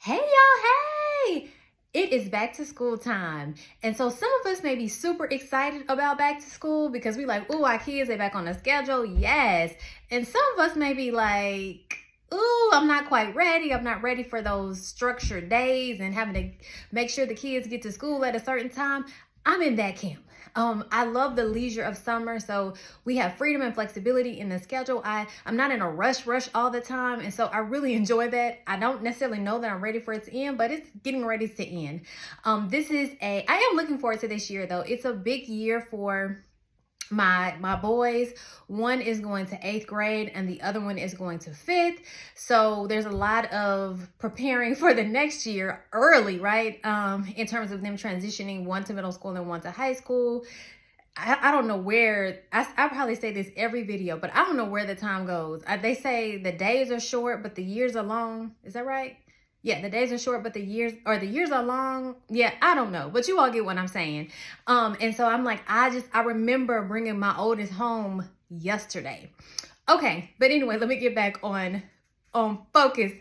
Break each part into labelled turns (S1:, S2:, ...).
S1: Hey y'all, hey! It is back to school time. And so some of us may be super excited about back to school because we like, ooh, our kids, they back on the schedule. Yes. And some of us may be like, ooh, I'm not quite ready. I'm not ready for those structured days and having to make sure the kids get to school at a certain time. I'm in that camp. I love the leisure of summer, so we have freedom and flexibility in the schedule. I'm not in a rush all the time, and so I really enjoy that. I don't necessarily know that I'm ready for it to end, but it's getting ready to end. I am looking forward to this year though. It's a big year for my boys. One is going to 8th grade and the other one is going to 5th, so there's a lot of preparing for the next year early, right? In terms of them transitioning, one to middle school and one to high school. I don't know where, I probably say this every video, but I don't know where the time goes. They say the days are short but the years are long. Is that right? Yeah, the days are short, but the years are long. Yeah, I don't know, but you all get what I'm saying. And so I'm like, I remember bringing my oldest home yesterday. Okay, but anyway, let me get back on focus.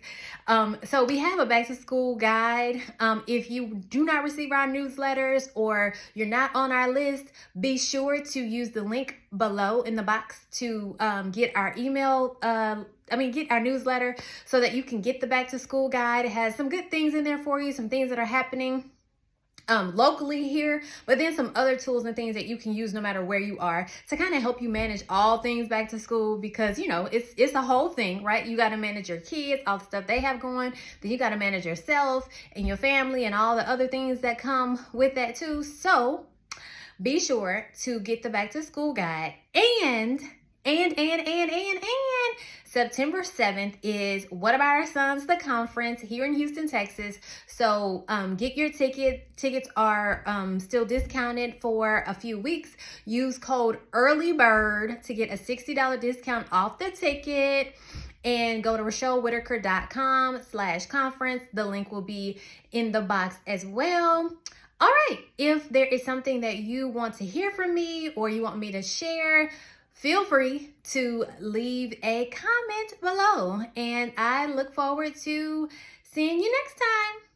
S1: So we have a back to school guide. If you do not receive our newsletters or you're not on our list, be sure to use the link below in the box to get our get our newsletter so that you can get the back to school guide. It has some good things in there for you, some things that are happening locally here, but then some other tools and things that you can use no matter where you are to kind of help you manage all things back to school, because you know it's a whole thing, right? You got to manage your kids, all the stuff they have going, then you got to manage yourself and your family and all the other things that come with that too. So be sure to get the back to school guide. And September 7th is What About Our Sons, the conference here in Houston, Texas. So get your ticket. Tickets are still discounted for a few weeks. Use code EARLYBIRD to get a $60 discount off the ticket. And go to RochelleWhitaker.com/conference. The link will be in the box as well. All right, if there is something that you want to hear from me or you want me to share, feel free to leave a comment below. And I look forward to seeing you next time.